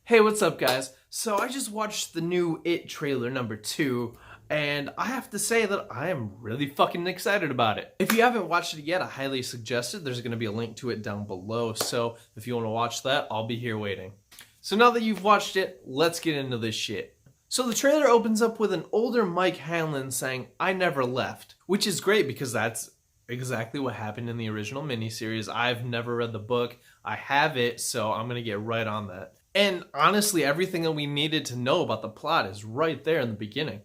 Hey, what's up, guys? So I just watched the new It trailer number 2, and I have to say that I am really fucking excited about it. If you haven't watched it yet, I highly suggest it. There's going to be a link to it down below, so if you want to watch that, I'll be here waiting. So now that you've watched it, let's get into this shit. So the trailer opens up with an older Mike Hanlon saying, "I never left," which is great because that's exactly what happened in the original miniseries. I've never read the book. I have it, so I'm going to get right on that. And honestly, everything that we needed to know about the plot is right there in the beginning.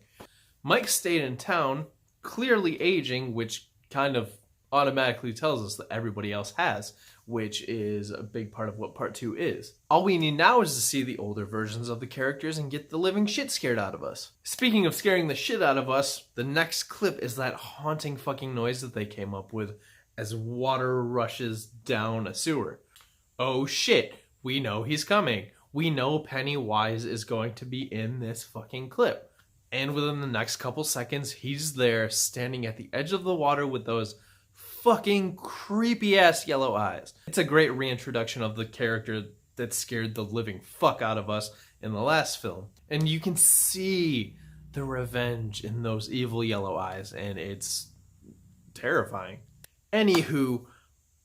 Mike stayed in town, clearly aging, which kind of automatically tells us that everybody else has, which is a big part of what part 2 is. All we need now is to see the older versions of the characters and get the living shit scared out of us. Speaking of scaring the shit out of us, the next clip is that haunting fucking noise that they came up with as water rushes down a sewer. Oh shit, we know he's coming. We know Pennywise is going to be in this fucking clip. And within the next couple seconds, he's there standing at the edge of the water with those fucking creepy ass yellow eyes. It's a great reintroduction of the character that scared the living fuck out of us in the last film. And you can see the revenge in those evil yellow eyes, and it's terrifying. Anywho,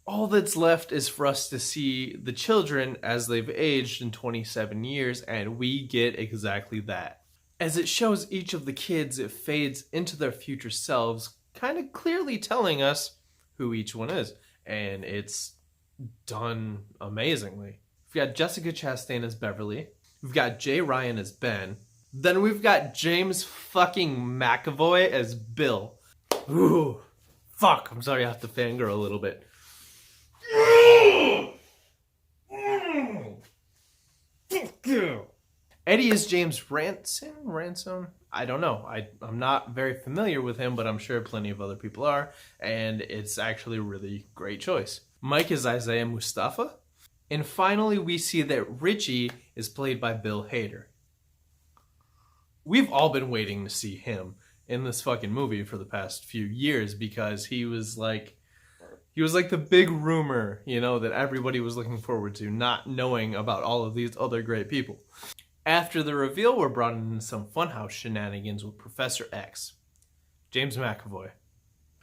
all that's left is for us to see the children as they've aged in 27 years, and we get exactly that. As it shows each of the kids, it fades into their future selves, kind of clearly telling us who each one is, and it's done amazingly. We've got Jessica Chastain as Beverly, we've got Jay Ryan as Ben, then we've got James fucking McAvoy as Bill. Ooh, fuck, I'm sorry I have to fangirl a little bit. Eddie is James Ransom? I don't know. I'm not very familiar with him, but I'm sure plenty of other people are, and it's actually a really great choice. Mike is Isaiah Mustafa, and finally we see that Richie is played by Bill Hader. We've all been waiting to see him in this fucking movie for the past few years because he was like the big rumor, that everybody was looking forward to, not knowing about all of these other great people. After the reveal, we're brought into some funhouse shenanigans with Professor X, James McAvoy.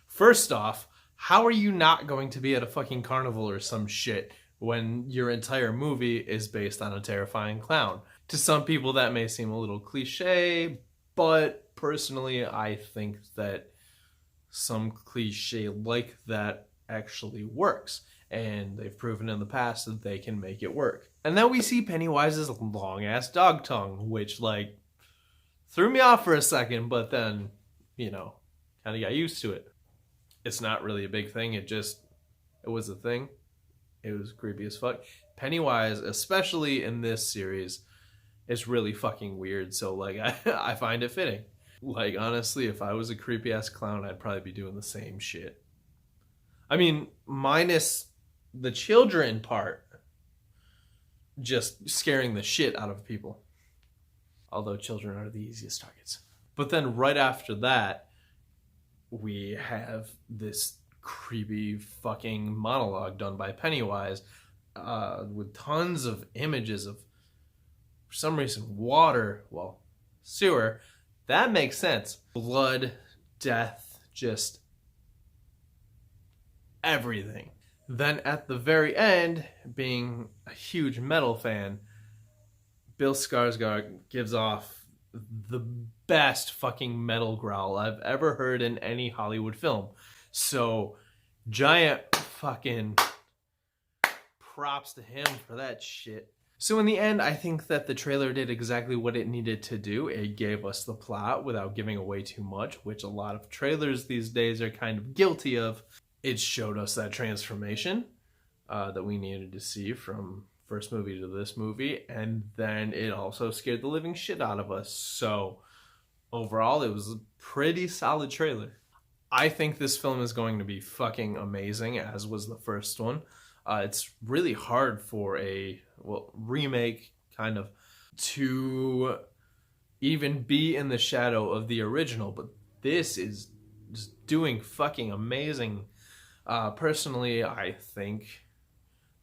First off, how are you not going to be at a fucking carnival or some shit when your entire movie is based on a terrifying clown? To some people that may seem a little cliche, but personally I think that some cliche like that actually works, and they've proven in the past that they can make it work. And then we see Pennywise's long ass dog tongue, which threw me off for a second, but then kind of got used to it. It's not really a big thing, it was a thing. It was creepy as fuck. Pennywise, especially in this series, is really fucking weird, so I find it fitting. Honestly, if I was a creepy ass clown, I'd probably be doing the same shit. I mean, minus the children part, just scaring the shit out of people. Although children are the easiest targets. But then right after that, we have this creepy fucking monologue done by Pennywise with tons of images of, for some reason, water, sewer. That makes sense. Blood, death, just everything. Then at the very end, being a huge metal fan, Bill Skarsgård gives off the best fucking metal growl I've ever heard in any Hollywood film. So, giant fucking props to him for that shit. So in the end, I think that the trailer did exactly what it needed to do. It gave us the plot without giving away too much, which a lot of trailers these days are kind of guilty of. It showed us that transformation that we needed to see from first movie to this movie, and then it also scared the living shit out of us. So overall, it was a pretty solid trailer. I think this film is going to be fucking amazing, as was the first one. It's really hard for a remake kind of to even be in the shadow of the original, but this is just doing fucking amazing. Personally, I think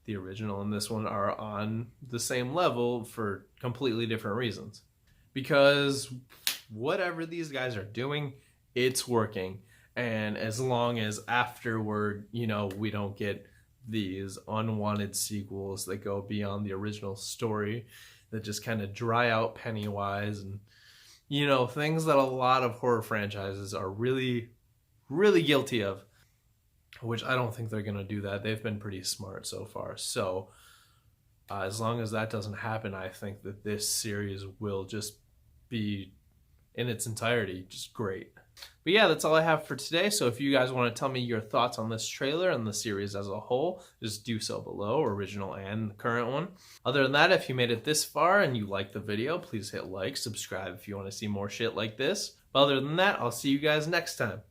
the original and this one are on the same level for completely different reasons. Because whatever these guys are doing, it's working. And as long as afterward, you know, we don't get these unwanted sequels that go beyond the original story, that just kind of dry out Pennywise, and, you know, things that a lot of horror franchises are really, really guilty of, which I don't think they're going to do that. They've been pretty smart so far. So as long as that doesn't happen, I think that this series will just be, in its entirety, just great. But yeah, that's all I have for today. So if you guys want to tell me your thoughts on this trailer and the series as a whole, just do so below, original and the current one. Other than that, if you made it this far and you liked the video, please hit like, subscribe if you want to see more shit like this. But other than that, I'll see you guys next time.